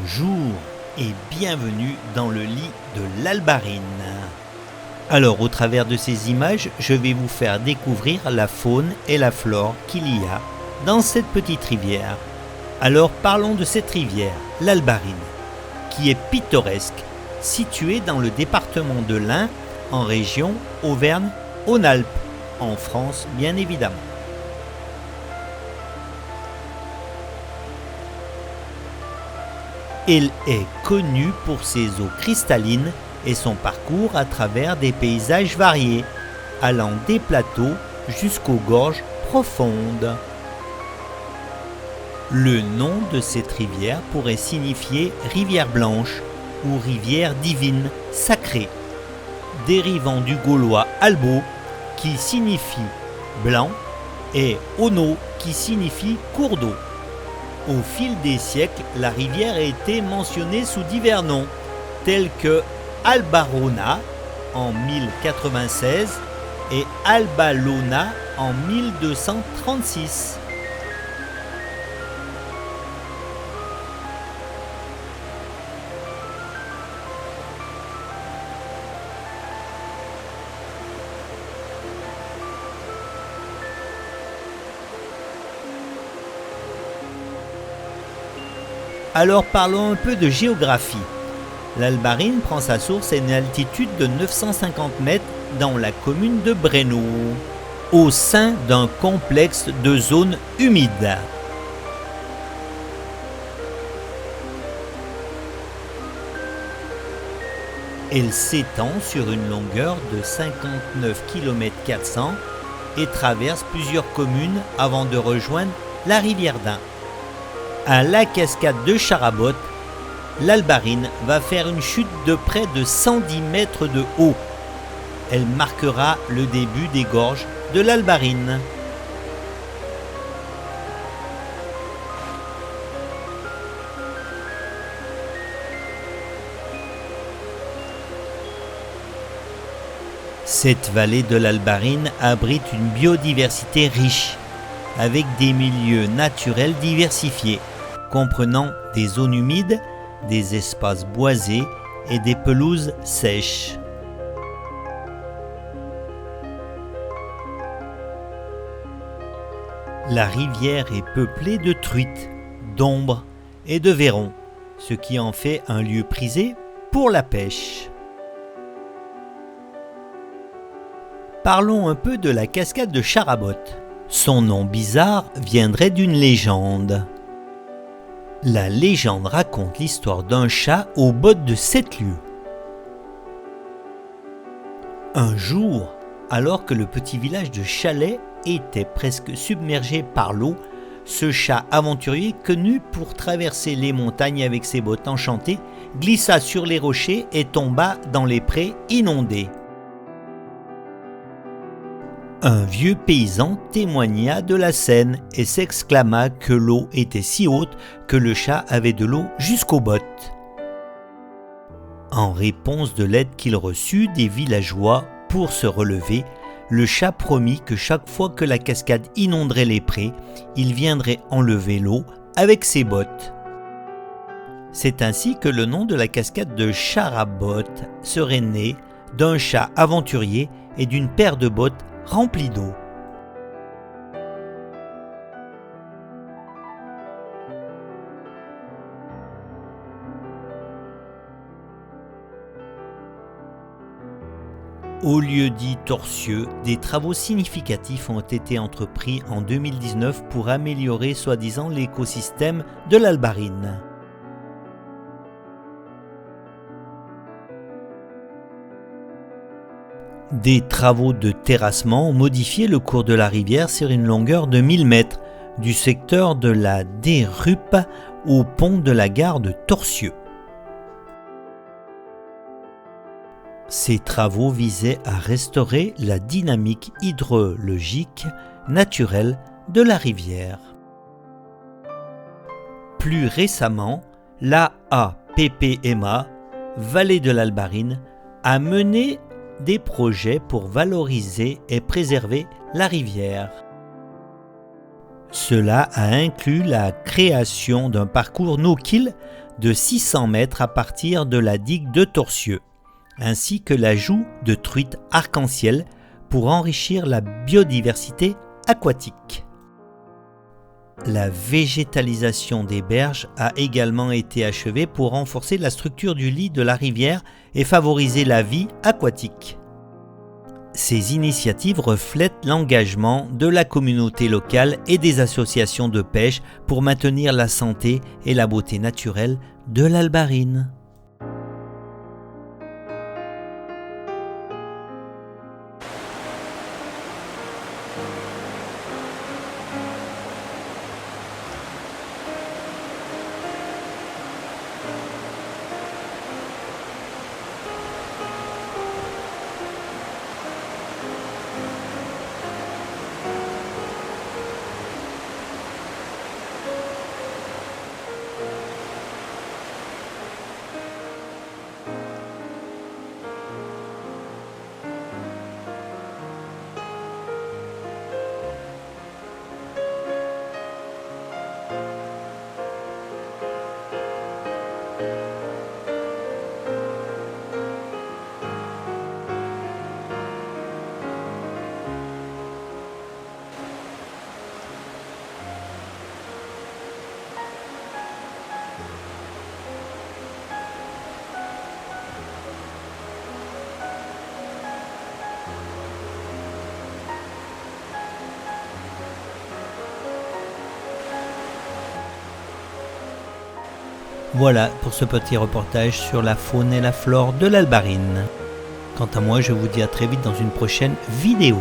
Bonjour et bienvenue dans le lit de l'Albarine. Alors au travers de ces images, je vais vous faire découvrir la faune et la flore qu'il y a dans cette petite rivière. Alors parlons de cette rivière, l'Albarine, qui est pittoresque, située dans le département de l'Ain, en région Auvergne-Rhône-Alpes, en France bien évidemment. Elle est connue pour ses eaux cristallines et son parcours à travers des paysages variés, allant des plateaux jusqu'aux gorges profondes. Le nom de cette rivière pourrait signifier rivière blanche ou rivière divine, sacrée, dérivant du gaulois albo qui signifie blanc et ono qui signifie cours d'eau. Au fil des siècles, la rivière a été mentionnée sous divers noms, tels que Albarona en 1096 et Albalona en 1236. Alors parlons un peu de géographie. L'Albarine prend sa source à une altitude de 950 mètres dans la commune de Breno, au sein d'un complexe de zones humides. Elle s'étend sur une longueur de 59 km 400 et traverse plusieurs communes avant de rejoindre la rivière d'Ain. À la cascade de Charabot, l'Albarine va faire une chute de près de 110 mètres de haut. Elle marquera le début des gorges de l'Albarine. Cette vallée de l'Albarine abrite une biodiversité riche, avec des milieux naturels diversifiés, comprenant des zones humides, des espaces boisés et des pelouses sèches. La rivière est peuplée de truites, d'ombres et de vairons, ce qui en fait un lieu prisé pour la pêche. Parlons un peu de la cascade de Charabot. Son nom bizarre viendrait d'une légende. La légende raconte l'histoire d'un chat aux bottes de 7 lieues. Un jour, alors que le petit village de Chalais était presque submergé par l'eau, ce chat aventurier connu pour traverser les montagnes avec ses bottes enchantées glissa sur les rochers et tomba dans les prés inondés. Un vieux paysan témoigna de la scène et s'exclama que l'eau était si haute que le chat avait de l'eau jusqu'aux bottes. En réponse de l'aide qu'il reçut des villageois pour se relever, le chat promit que chaque fois que la cascade inonderait les prés, il viendrait enlever l'eau avec ses bottes. C'est ainsi que le nom de la cascade de Charabot serait né d'un chat aventurier et d'une paire de bottes rempli d'eau. Au lieu dit Torcieux, des travaux significatifs ont été entrepris en 2019 pour améliorer soi-disant l'écosystème de l'Albarine. Des travaux de terrassement ont modifié le cours de la rivière sur une longueur de 1000 mètres, du secteur de la Dérupe au pont de la gare de Torcieux. Ces travaux visaient à restaurer la dynamique hydrologique naturelle de la rivière. Plus récemment, l'AAPPMA, Vallée de l'Albarine, a mené des projets pour valoriser et préserver la rivière. Cela a inclus la création d'un parcours no-kill de 600 mètres à partir de la digue de Torsieux, ainsi que l'ajout de truites arc-en-ciel pour enrichir la biodiversité aquatique. La végétalisation des berges a également été achevée pour renforcer la structure du lit de la rivière et favoriser la vie aquatique. Ces initiatives reflètent l'engagement de la communauté locale et des associations de pêche pour maintenir la santé et la beauté naturelle de l'Albarine. Voilà pour ce petit reportage sur la faune et la flore de l'Albarine. Quant à moi, je vous dis à très vite dans une prochaine vidéo.